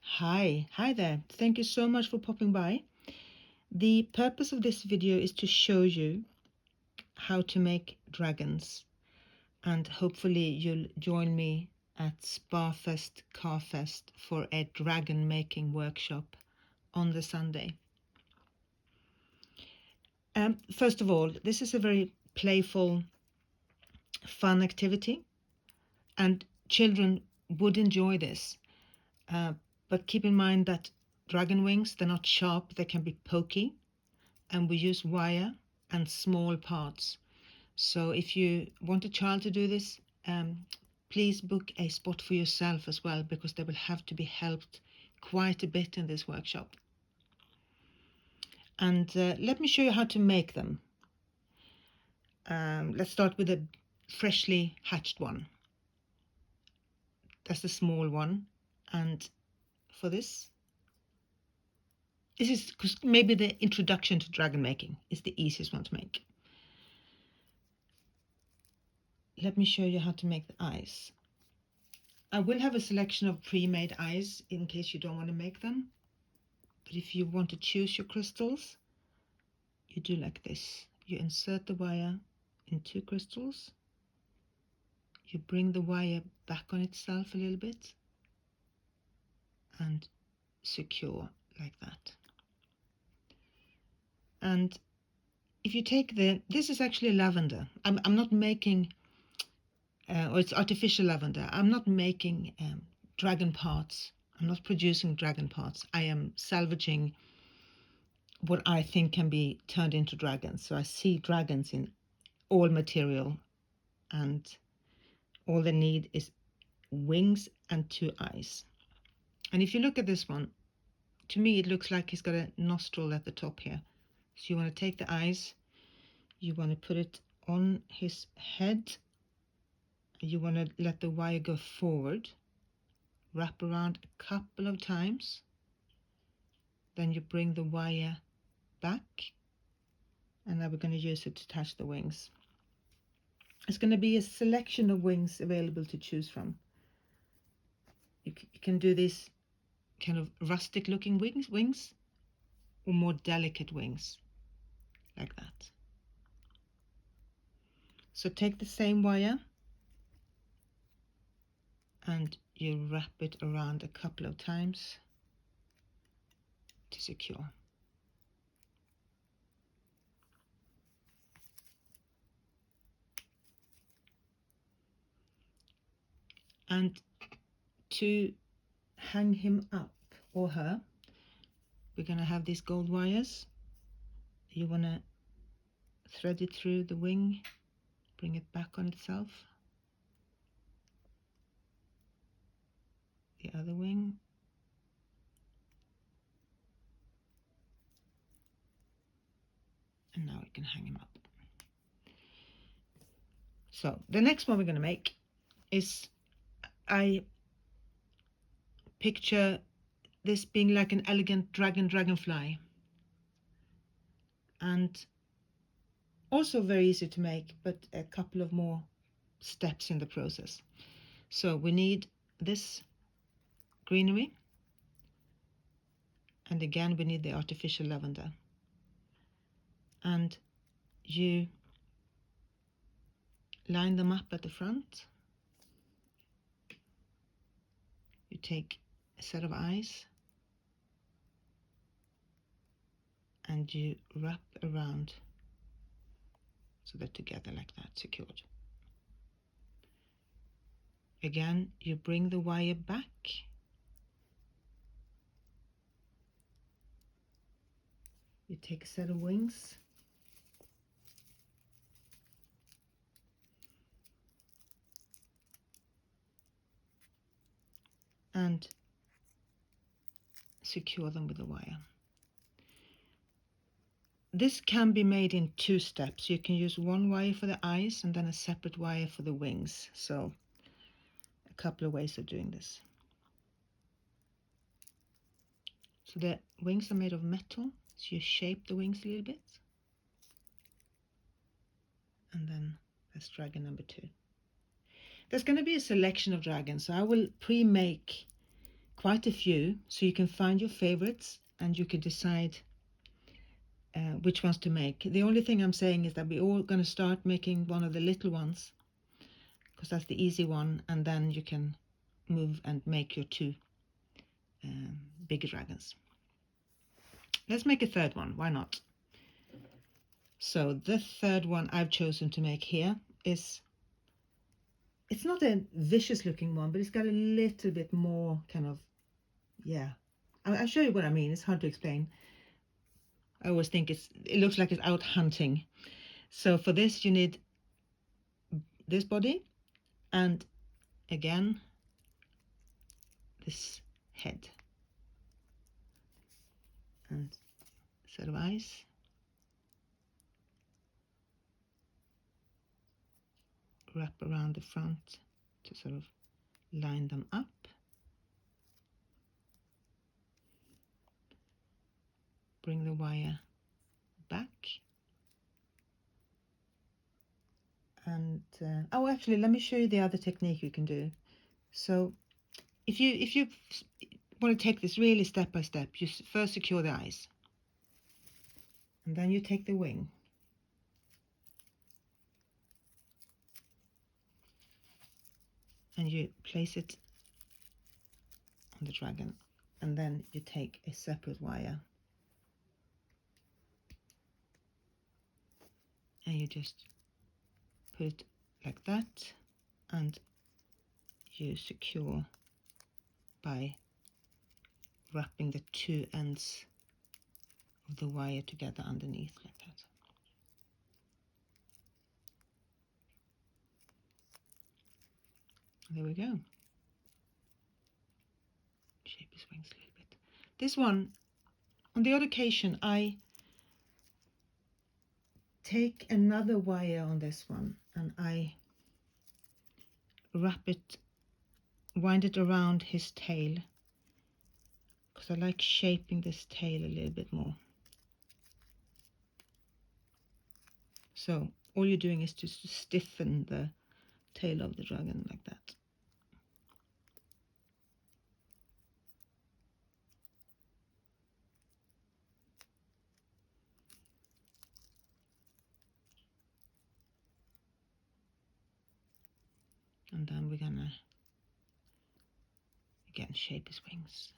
Hi there. Thank you so much for popping by. The purpose of this video is to show you how to make dragons, and hopefully you'll join me at SpaFest CarFest for a dragon making workshop on the Sunday. First of all, this is a very playful, fun activity, and children would enjoy this. But keep in mind that dragon wings, they're not sharp, they can be pokey, and we use wire and small parts. So if you want a child to do this, please book a spot for yourself as well, because they will have to be helped quite a bit in this workshop. And let me show you how to make them. Let's start with a freshly hatched one. That's the small one. And for this is maybe the introduction to dragon making. It's the easiest one to make. Let me show you how to make the eyes. I will have a selection of pre-made eyes in case you don't want to make them. But if you want to choose your crystals, you do like this. You insert the wire in 2 crystals. You bring the wire back on itself a little bit and secure like that. And if you take this is actually lavender. I'm not making, or it's artificial lavender. I'm not making dragon parts. I'm not producing dragon parts. I am salvaging what I think can be turned into dragons. So I see dragons in all material, and all they need is wings and 2 eyes. And if you look at this one, to me it looks like he's got a nostril at the top here. So you want to take the eyes, you want to put it on his head, you want to let the wire go forward, wrap around a couple of times, then you bring the wire back, and now we're going to use it to attach the wings. There's going to be a selection of wings available to choose from. You can do these kind of rustic looking wings or more delicate wings like that. So take the same wire and you wrap it around a couple of times to secure. And to hang him up, or her, we're going to have these gold wires. You want to thread it through the wing, bring it back on itself. The other wing. And now we can hang him up. So the next one we're going to make is, I picture this being like an elegant dragonfly, and also very easy to make, but a couple of more steps in the process. So we need this greenery, and again we need the artificial lavender, and you line them up at the front. You take a set of eyes and you wrap around so they're together like that, secured. Again, you bring the wire back, you take a set of wings, and secure them with the wire. This can be made in 2 steps. You can use 1 wire for the eyes and then a separate wire for the wings. So a couple of ways of doing this. So the wings are made of metal, so you shape the wings a little bit. And then that's dragon number 2. There's going to be a selection of dragons, so I will pre-make quite a few, so you can find your favorites and you can decide which ones to make. The only thing I'm saying is that we're all going to start making one of the little ones, because that's the easy one, and then you can move and make your two bigger dragons. Let's make a third one, why not? So the third one I've chosen to make here is, it's not a vicious looking one, but it's got a little bit more kind of, yeah. I'll show you what I mean. It's hard to explain. I always think it looks like it's out hunting. So for this you need this body and again this head and set of eyes. Wrap around the front to sort of line them up. Bring the wire back. And oh, actually, let me show you the other technique you can do. So if you want to take this really step by step, you first secure the eyes, and then you take the wing, and you place it on the dragon, and then you take a separate wire and you just put it like that, and you secure by wrapping the two ends of the wire together underneath like that. There we go. Shape his wings a little bit. This one, on the odd occasion, I take another wire on this one and I wrap it, wind it around his tail, because I like shaping this tail a little bit more. So all you're doing is to stiffen the tail of the dragon like that. And then we're gonna again shape his wings.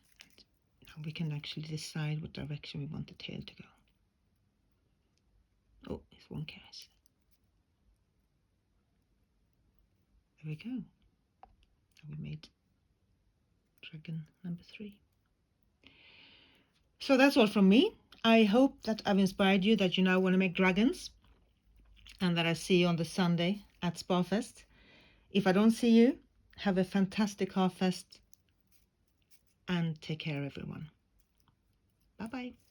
And now we can actually decide what direction we want the tail to go. Oh, it's one case. There we go. And we made dragon number 3. So that's all from me. I hope that I've inspired you, that you now want to make dragons, and that I see you on the Sunday at SpaFest. If I don't see you, have a fantastic CarFest and take care, everyone. Bye bye.